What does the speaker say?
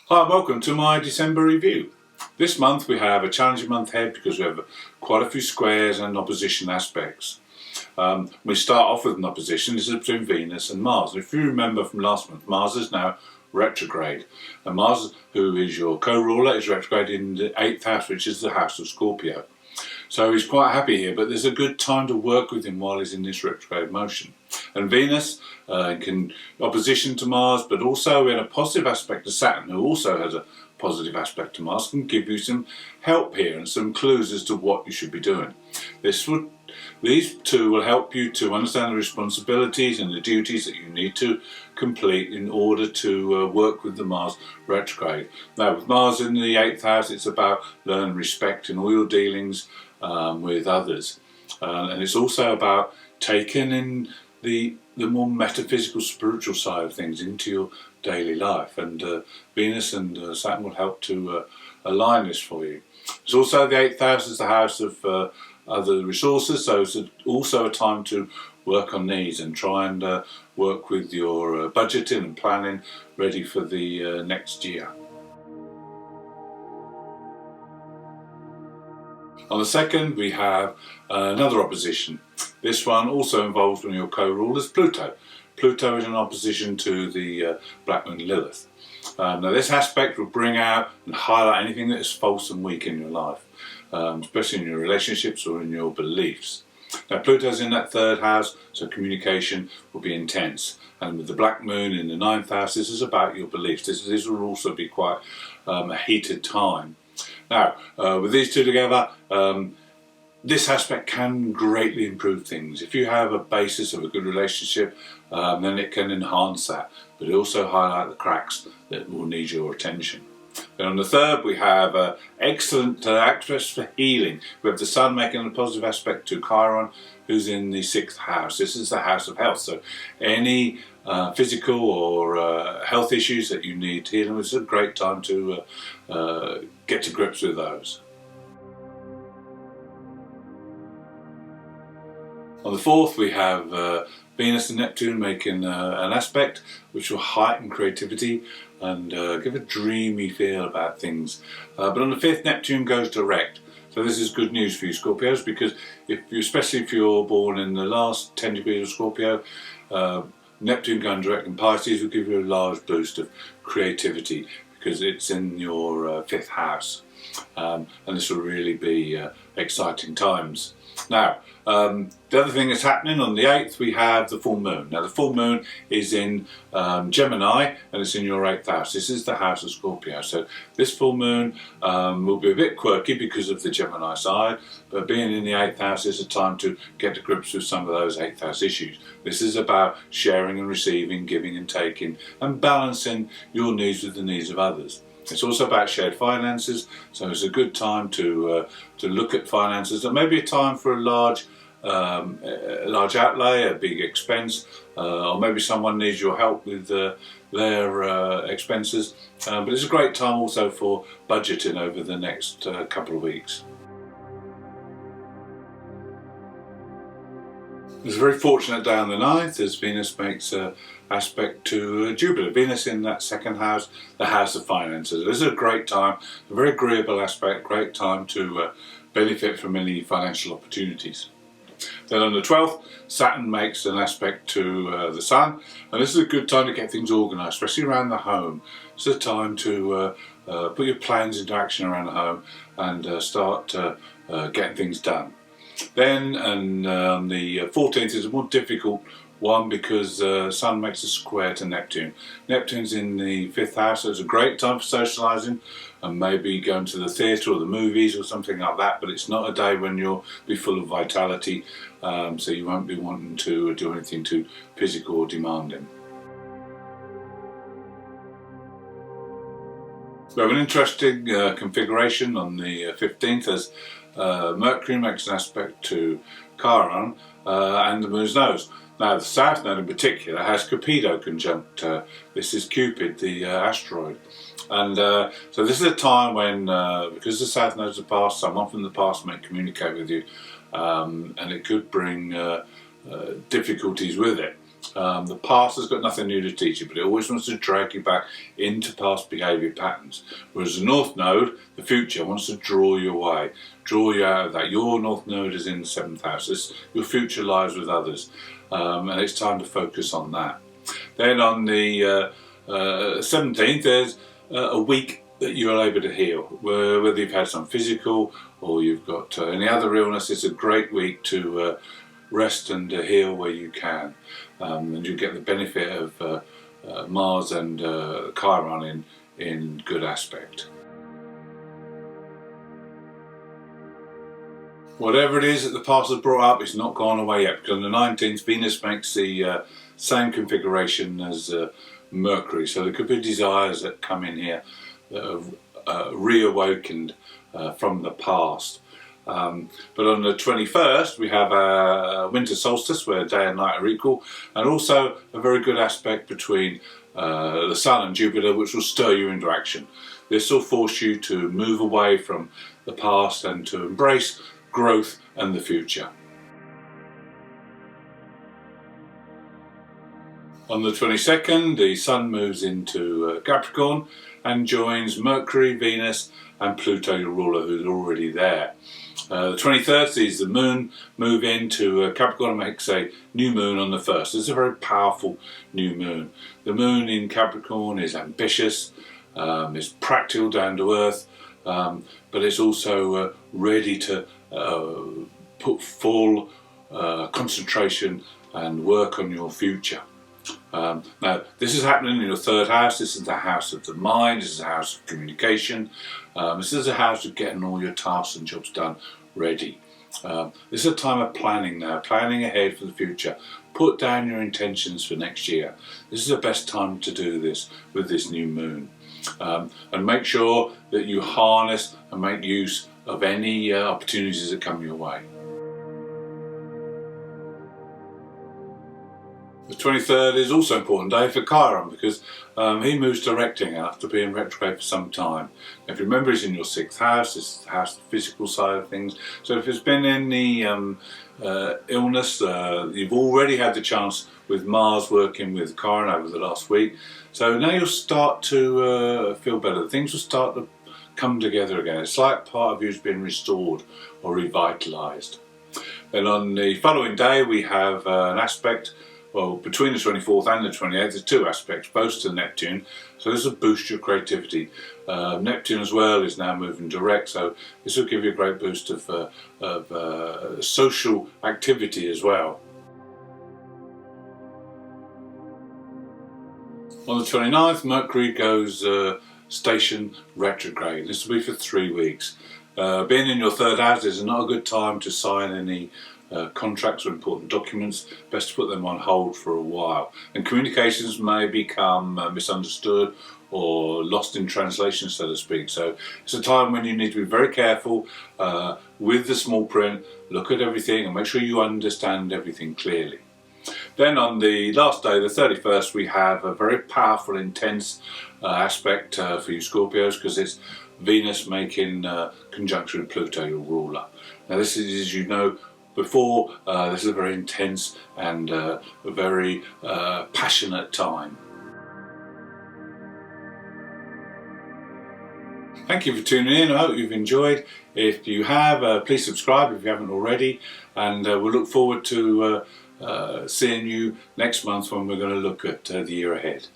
Hi and welcome to my December review. This month we have a challenging month ahead because we have quite a few squares and opposition aspects. We start off with an opposition. This is between Venus and Mars. If you remember from last month, Mars is now retrograde. And Mars, who is your co-ruler, is retrograde in the 8th house, which is the house of Scorpio. So he's quite happy here, but there's a good time to work with him while he's in this retrograde motion. And Venus can opposition to Mars, but also in a positive aspect to Saturn, who also has a positive aspect to Mars, can give you some help here and some clues as to what you should be doing. These two will help you to understand the responsibilities and the duties that you need to complete in order to work with the Mars retrograde. Now, with Mars in the 8th house, it's about learning respect in all your dealings with others. And it's also about taking in the more metaphysical, spiritual side of things into your daily life. And Venus and Saturn will help to align this for you. It's also the 8th house is the house of other resources, so it's also a time to work on these and try and work with your budgeting and planning ready for the next year. On the 2nd we have another opposition. This one also involves one of your co-rulers, Pluto. Pluto is in opposition to the Black Moon Lilith. Now this aspect will bring out and highlight anything that is false and weak in your life, especially in your relationships or in your beliefs. Now Pluto's in that 3rd house, so communication will be intense. And with the Black Moon in the 9th house, this is about your beliefs. This will also be quite a heated time. Now, with these two together, this aspect can greatly improve things. If you have a basis of a good relationship, then it can enhance that, but it also highlight the cracks that will need your attention. Then on the 3rd we have excellent aspects for healing. We have the Sun making a positive aspect to Chiron, who's in the 6th house. This is the house of health, so any physical or health issues that you need healing, it's a great time to get to grips with those. On the 4th we have Venus and Neptune making an aspect which will heighten creativity and give a dreamy feel about things. But on the 5th, Neptune goes direct. So this is good news for you Scorpios, because especially if you're born in the last 10 degrees of Scorpio, Neptune going direct in Pisces will give you a large boost of creativity because it's in your 5th house. And this will really be exciting times. Now, the other thing that's happening on the 8th, we have the full moon. Now the full moon is in Gemini and it's in your 8th house. This is the house of Scorpio. So this full moon will be a bit quirky because of the Gemini side, but being in the 8th house is a time to get to grips with some of those 8th house issues. This is about sharing and receiving, giving and taking, and balancing your needs with the needs of others. It's also about shared finances, so it's a good time to look at finances. There may be a time for a large outlay, a big expense, or maybe someone needs your help with their expenses. But it's a great time also for budgeting over the next couple of weeks. It's a very fortunate day on the 9th as Venus makes an aspect to Jupiter. Venus in that 2nd house, the house of finances. This is a great time, a very agreeable aspect, great time to benefit from any financial opportunities. Then on the 12th, Saturn makes an aspect to the Sun, and this is a good time to get things organised, especially around the home. It's a time to put your plans into action around the home and start getting things done. Then on the 14th is a more difficult one because Sun makes a square to Neptune. Neptune's in the 5th house, so it's a great time for socialising and maybe going to the theatre or the movies or something like that, but it's not a day when you'll be full of vitality, so you won't be wanting to do anything too physical or demanding. We have an interesting configuration on the 15th as Mercury makes an aspect to Chiron and the Moon's nose. Now the South Node in particular has Cupido conjunct. This is Cupid, the asteroid. And so this is a time when, because the South Node's the past, someone from the past may communicate with you and it could bring difficulties with it. The past has got nothing new to teach you, but it always wants to drag you back into past behaviour patterns. Whereas the North Node, the future, wants to draw you away, draw you out of that. Your North Node is in the 7th house. Your future lies with others, and it's time to focus on that. Then on the 17th, there's a week that you're able to heal. Whether you've had some physical or you've got any other illness, it's a great week to rest and heal where you can. And you get the benefit of Mars and Chiron in good aspect. Whatever it is that the past has brought up, it's not gone away yet, because on the 19th Venus makes the same configuration as Mercury, so there could be desires that come in here that have reawakened from the past. But on the 21st we have a winter solstice where day and night are equal, and also a very good aspect between the Sun and Jupiter, which will stir you into action. This will force you to move away from the past and to embrace growth and the future. On the 22nd, the Sun moves into Capricorn and joins Mercury, Venus and Pluto, your ruler, who's already there. The 23rd sees the Moon move into Capricorn and makes a new Moon on the 1st. It's a very powerful new Moon. The Moon in Capricorn is ambitious, it's practical, down to earth, but it's also ready to put full concentration and work on your future. Now, this is happening in your 3rd house. This is the house of the mind, this is the house of communication, this is the house of getting all your tasks and jobs done ready. This is a time of planning now, planning ahead for the future. Put down your intentions for next year. This is the best time to do this with this new moon. And make sure that you harness and make use of any opportunities that come your way. The 23rd is also an important day for Chiron, because he moves directing after being retrograde for some time. Now, if you remember, he's in your 6th house. This is the house of the physical side of things. So if there's been any illness, you've already had the chance with Mars working with Chiron over the last week. So now you'll start to feel better. Things will start to come together again. It's like part of you has been restored or revitalised. Then on the following day we have an aspect. Well, between the 24th and the 28th, there's 2 aspects, both to Neptune, so this will boost your creativity. Neptune as well is now moving direct, so this will give you a great boost of social activity as well. On the 29th, Mercury goes station retrograde. This will be for 3 weeks. Being in your 3rd house is not a good time to sign any contracts or important documents. Best to put them on hold for a while, and communications may become misunderstood or lost in translation, so to speak. So it's a time when you need to be very careful with the small print. Look at everything and make sure you understand everything clearly. Then on the last day, the 31st, we have a very powerful, intense aspect for you Scorpios, because it's Venus making conjunction with Pluto, your ruler. Now this is, as you know before, this is a very intense and a very passionate time. Thank you for tuning in. I hope you've enjoyed. If you have, please subscribe if you haven't already, and we'll look forward to seeing you next month when we're going to look at the year ahead.